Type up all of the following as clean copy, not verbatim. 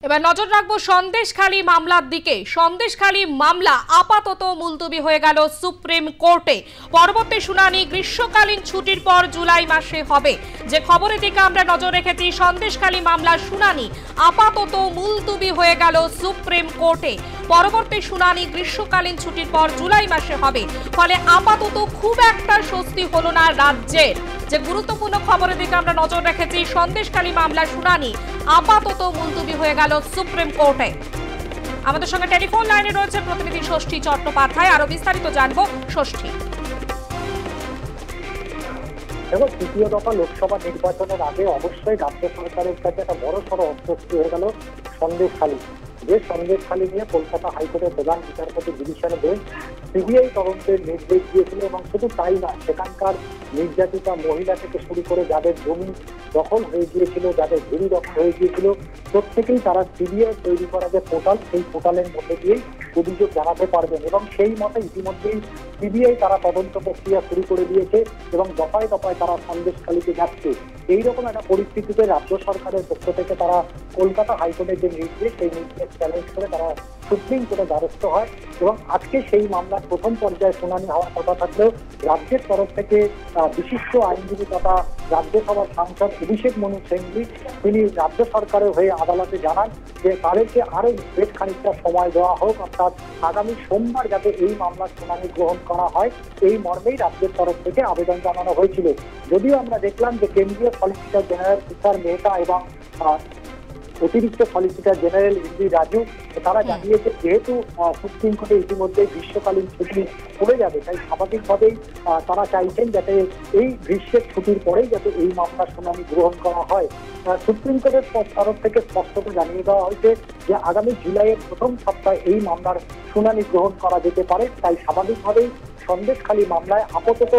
এবার নজর রাখবো সন্দেশখালী মামলার দিকে। সন্দেশখালী মামলা আপাতত মুলতবি হয়ে গেল সুপ্রিম কোর্টে। পরবর্তী শুনানি গ্রীষ্মকালীন ছুটির পর জুলাই মাসে হবে। যে খবরের দিকে আমরা নজর রেখেছি, সন্দেশখালী মামলার শুনানি আপাতত মুলতবি হয়ে গেল সুপ্রিম কোর্টে। পরবর্তী শুনানি গ্রীষ্মকালীন ছুটির পর জুলাই মাসে হবে। ফলে আপাতত খুব একটা স্বস্তি হলো না রাজ্যের। যে গুরুত্বপূর্ণ খবরের দিকে আমরা নজর রেখেছি, সন্দেশখালী মামলার শুনানি আপাতত মুলতবি হয়ে গেল সুপ্রিম কোর্টে। আমাদের সঙ্গে টেলিফোন লাইনে রয়েছে প্রতিনিধি ষষ্ঠী চট্টোপাধ্যায়। আরো বিস্তারিত জানবো ষষ্ঠী। এবং তৃতীয় দফা লোকসভা নির্বাচনের আগে অবশ্যই রাজ্য সরকারের কাছে একটা বড় সড় অস্বস্তি হয়ে গেল সন্দেশখালী। যে সন্দেশখালী নিয়ে কলকাতা হাইকোর্টের প্রধান বিচারপতি ডিভিশন বেঞ্চ সিবিআই তদন্তের নির্দেশ দিয়েছিল। এবং শুধু তাই না, সেখানকার নির্যাতিতা মহিলা থেকে শুরু করে যাদের জমি দখল হয়ে গিয়েছিল, যাদের ভূমি দখল হয়ে গিয়েছিল, প্রত্যেকেই তারা সিবিআই তৈরি করা যে পোর্টাল, সেই পোর্টালের মধ্যে দিয়েই অভিযোগ জানাতে পারবেন। এবং সেই মতে ইতিমধ্যেই সিবিআই তারা তদন্ত প্রক্রিয়া শুরু করে দিয়েছে এবং দফায় দফায় তারা সন্দেশখালীতে যাচ্ছে। এইরকম একটা পরিস্থিতিতে রাজ্য সরকারের পক্ষ থেকে তারা কলকাতা হাইকোর্টের যে নির্দেশ, সেই নির্দেশ চ্যালেঞ্জ করে তারা সুপ্রিম কোর্টে দ্বারস্থ হয়। এবং আজকে সেই মামলার প্রথম পর্যায়ে শুনানি হওয়ার কথা থাকলেও রাজ্যের তরফ থেকে বিশিষ্ট আইনজীবী তথা রাজ্যসভার সাংসদ অভিষেক মনু সিংভি তিনি রাজ্য সরকারের হয়ে আদালতে জানান যে তাদেরকে আরো বেশ খানিকটা সময় দেওয়া হোক, অর্থাৎ আগামী সোমবার যাতে এই মামলার শুনানি গ্রহণ করা হয়, এই মর্মেই রাজ্যের তরফ থেকে আবেদন জানানো হয়েছিল। যদিও আমরা দেখলাম যে কেন্দ্রীয় সলিসিটর জেনারেল তুষার মেহতা এবং অতিরিক্ত সলিসিটর জেনারেল এমভি রাজু তারা জানিয়েছে যেহেতু সুপ্রিম কোর্টে ইতিমধ্যে গ্রীষ্মকালীন ছুটি পড়ে যাবে, তাই স্বাভাবিকভাবেই তারা চাইছেন যাতে এই গ্রীষ্মের ছুটির পরেই যাতে এই মামলার শুনানি গ্রহণ করা হয়। সুপ্রিম কোর্টের তরফ থেকে স্পষ্টত জানিয়ে দেওয়া হয়েছে যে আগামী জুলাইয়ের প্রথম সপ্তাহে এই মামলার শুনানি গ্রহণ করা যেতে পারে। তাই স্বাভাবিকভাবেই সন্দেশখালী মামলায় আপাতত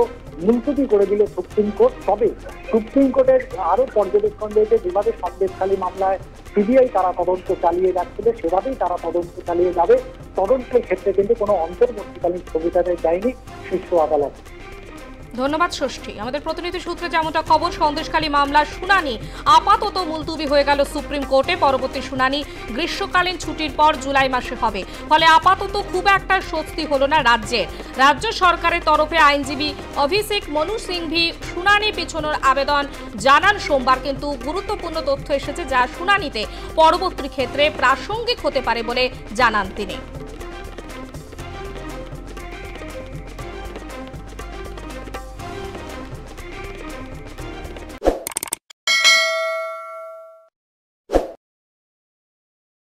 মুলতবি করে দিল সুপ্রিম কোর্ট। তবে সুপ্রিম কোর্টের আরো পর্যবেক্ষণ রয়েছে, যেভাবে সন্দেশখালী মামলায় সিবিআই তারা তদন্ত চালিয়ে যাচ্ছিল, সেভাবেই তারা তদন্ত চালিয়ে যাবে। তদন্তের ক্ষেত্রে কিন্তু কোনো অন্তর্বর্তীকালীন স্থগিতাদেশ দেয়নি শীর্ষ আদালত। ধন্যবাদ ষষ্ঠী। আমাদের প্রতিনিধি সূত্রে যেমনটা খবর, সন্দেশখালী মামলার শুনানি আপাতত মুলতবি হয়ে গেল সুপ্রিম কোর্টে। পরবর্তী শুনানি গ্রীষ্মকালীন ছুটির পর জুলাই মাসে হবে। ফলে আপাতত খুব একটা স্বস্তি হলো না রাজ্যের। রাজ্য সরকারের তরফে আইনজীবী অভিষেক মনু সিংভি শুনানি পিছনোর আবেদন জানান সোমবার। কিন্তু গুরুত্বপূর্ণ তথ্য এসেছে যা শুনানিতে পরবর্তী ক্ষেত্রে প্রাসঙ্গিক হতে পারে বলে জানান তিনি।